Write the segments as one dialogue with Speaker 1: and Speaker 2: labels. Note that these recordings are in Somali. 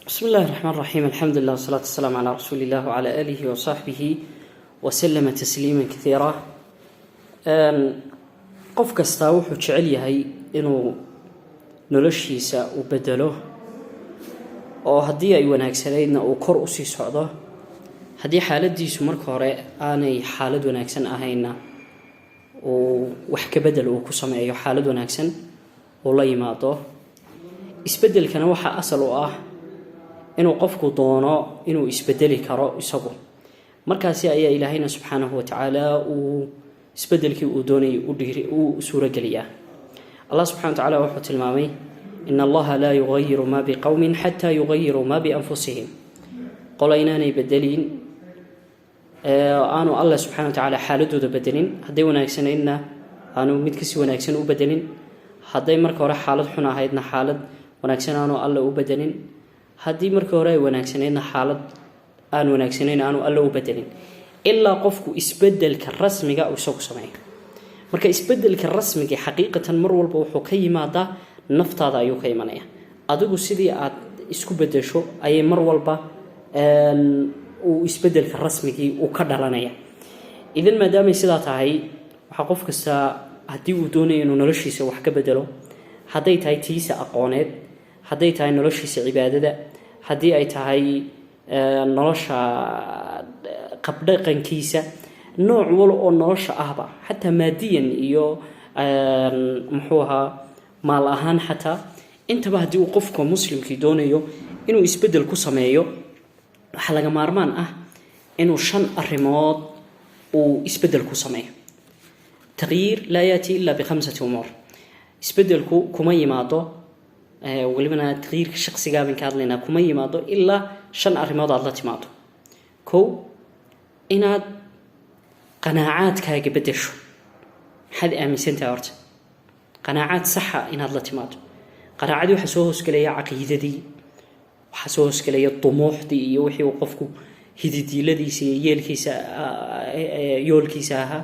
Speaker 1: بسم الله الرحمن الرحيم. الحمد لله والصلاة والسلام على رسول الله وعلى آله وصحبه وسلم تسليما كثيرا. qof kasta wuxuu jecel yahay inuu noloshiisa u bedelo oo haddii ay wanaagsanaydna uu kor u sii socdo, haddii xaaladiisu marka hore aanay xaalad wanaagsan ahayna uu wax ka bedel uu ku sameeyo xaalad wanaagsan oo la yimaado. isbedelkana waxa asal u ah inuu qofku doono inuu isbedeli karo isagu, markaasi ayaa ilaahayna subxaanahu wa tacaala uu isbedelkii uu doonayay uu suuro geliyaa. allah subxana wa tacaala wuxuu tilmaamay in allaha laa yugayiru maa biqowmin xataa yugayiruu maa bianfusihim. qola inaanay bedelin aanu allah subxana wa tacaala xaaladooda bedelin, hadday wanaagsanaydna aanu mid kasii wanaagsan u bedelin, hadday marka hore xaalad xun ahaydna xaalad wanaagsan aanu alla u bedelin, haddii marka hore ay wanaagsanaydna xaalad aan wanaagsanayn aanu alla u bedelin, ilaa qofku isbedelka rasmiga uu isagu sameeyo. marka isbedelka rasmiga xaqiiqatan mar walba wuxuu ka yimaadaa naftaada ayuu ka imanaya. adigu sidii aad isku bedesho ayay mar walba uu isbedelka rasmigii uu ka dhalanaya. idan maadaamay sidaa tahay, waxaa qof kasta haddii uu doonayo inuu noloshiisa wax ka bedelo, hadday tahay tiisa aqooneed, hadday tahay noloshiisa cibaadada, haddii ay tahay nolosha qabdhaqankiisa, nooc wal oo nolosha ahba, xataa maadiyan iyo muxuu ahaa maal ahaan, xataa intaba haddii uu qofka muslimkii doonayo inuu isbedel ku sameeyo, waxaa laga maarmaan ah inuu 5 arrimood uu isbedel ku sameeyo. tagyiir laa yaati ilaa bi5 umuur. isbedelku kuma yimaado walibana tagyiirka shakhsigaa baan ka hadlaynaa, kuma yimaado ilaa 5 arrimood aad la timaado. kow, inaad qanaacaadkaaga bedesho. maxaad aaminsantahay horta? qanaacaad saxa inaad la timaado. qanaacadii waxaa soo hoosgelaya caqiidadii, waxaa soo hoosgelaya dumuuxdii iyo wixii uu qofku hididiiladiisa iyo yoolkiisa ahaa,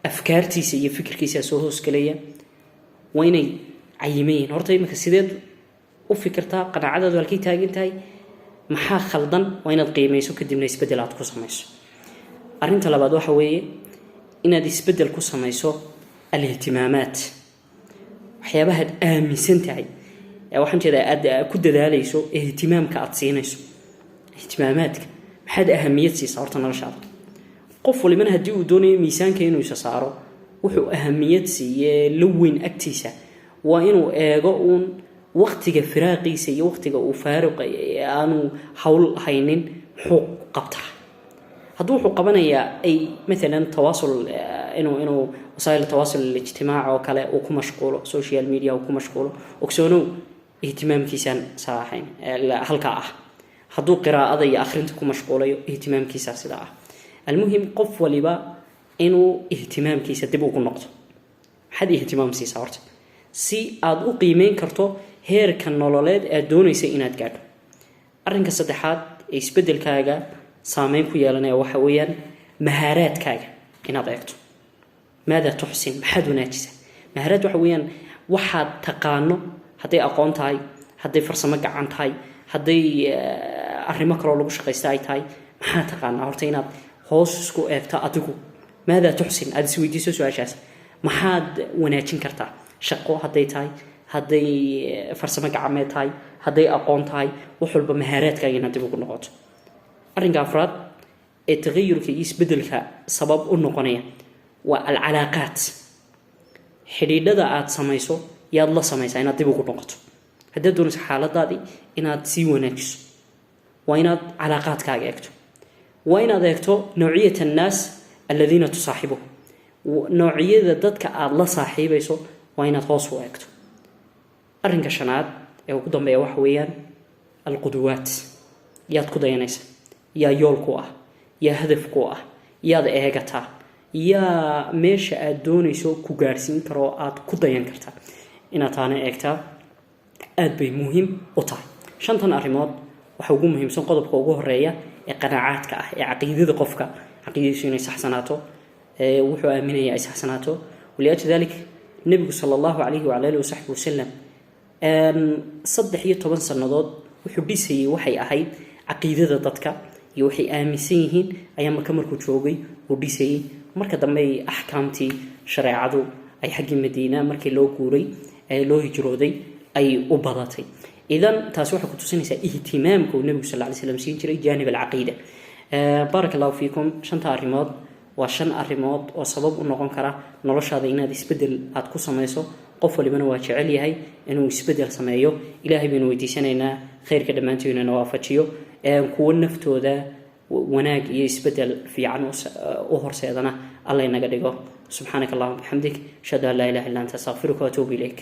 Speaker 1: afkaartiisa iyo fikirkiisa soo hoosgelaya. waa inay cayimayiin. horta imika sideed u fikirtaa? qanaacadaadu halkay taagan tahay? maxaa khaldan? waa inaad qiimayso, kadibna isbedel aad ku samayso. arrinta labaad waxa weeye inaad isbedel ku samayso alihtimaamaat. waxyaabahaad aaminsan tahay, waxaan jeedaa aad ku dadaalayso, ihtimaamka aad siinayso. ihtimaamaadka maxaad ahamiyad siisaa horta noloshaada? qof walibana haddii uu doonayo miisaanka inuu isa saaro, wuxuu ahamiyad siiyee la weyn agtiisa waa inuu eego uun waqtiga firaaqiisa iyo waqtiga uu faaruqa aanu hawl haynin muxuu qabtaa. hadduu wuxuu qabanayaa ay maalan tawaasul inuu wasaa'il tawaasul ijtimaac oo kale uu ku mashquulo, social media uu ku mashquulo, ogsoonow ihtimaamkiisaan saaxayn halkaa ah. hadduu qiraa'ada iyo akhrinta ku mashquulayo, ihtimaamkiisa sidaa ah. almuhim qof waliba inuu ihtimaamkiisa dib ugu noqdo. maxaad ihtimaam siisaa horta si aad u qiimeyn karto heerka nololeed aad doonaysa inaad gaadho? arrinka saddexaad ee isbedelkaaga saameyn ku yeelanaya waxa weeyaan mahaaraadkaaga inaad eegto. maada tuxsin? maxaad wanaajisaa? mahaaraad waxa weeyaan waxaad taqaano, hadday aqoon tahay, hadday farsamo gacan tahay, hadday arrimo kaloo lagu shaqaysta ay tahay, maxaa taqaanaa horta inaad hoos isku eegto adigu. maada tuxsin? aad isweydiiso su-aashaas. maxaad wanaajin kartaa? shaqo hadday tahay, hadday farsamo gacmeed tahay, hadday aqoon tahay, wax walba mahaaraadkaaga inaad dib ugu noqoto. arrinka afraad ee tagayurka iyo isbedelka sabab u noqonaya waa alcalaaqaat. xidhiidhada aad samayso yaad la samaysaa inaad dib ugu noqoto. haddaad doonayso xaaladaadii inaad sii wanaajiso, waa inaad calaaqaadkaaga eegto. waa inaad eegto nawciyat annaas aladiina tusaaxibuhu. noocyada dadka aad la saaxiibayso waa inaad hoos u eegto. arrinka shanaad ee ugu dambeeya waxa weeyaan alquduwaat. yaad ku dayanaysa? yaa yool ku ah? yaa hadaf ku ah? yaad eegataa? yaa meesha aad doonayso ku gaarsiin karo aad ku dayan kartaa? inaad taana eegtaa aad bay muhiim u tahay. 5 arrimood waxa ugu muhiimsan qodobka ugu horeeya ee qanaacaadka ah, ee caqiidada qofka, caqiidadiisu inay saxsanaato, wuxuu aaminayaa ay saxsanaato. waliajli dalik nabigu sala allahu calayhi wacala alihi wasaxbi wasalam 13 sannadood wuxuu dhisayay waxay ahayd caqiidada dadka iyo waxay aaminsan yihiin ayaa marka markuu joogay uu dhisayay marka dambe axkaamtii shareecadu ay xaggii madiina markii loo guuray ee loo hijrooday ay u badatay idan taas waxay ku tusinaysaa ihtimaamka uu nabigu sallallahu alayhi wasallam siin jiray jaanib alcaqiida barakallahu fiikum shanta arrimood waa 5 arrimood oo sabab u noqon kara noloshaada inaad isbedel aad ku samayso qof walibana waa jecel yahay inuu isbedel sameeyo ilaahay baynu weydiisanaynaa khayrka dhamaanteena inuu waafajiyo kuwa naftooda wanaag iyo isbedel fiican u horseedana alla inaga dhigo subhanakallahumma bihamdik shada la ilaha illa anta astaghfiruka wa atubu ilayk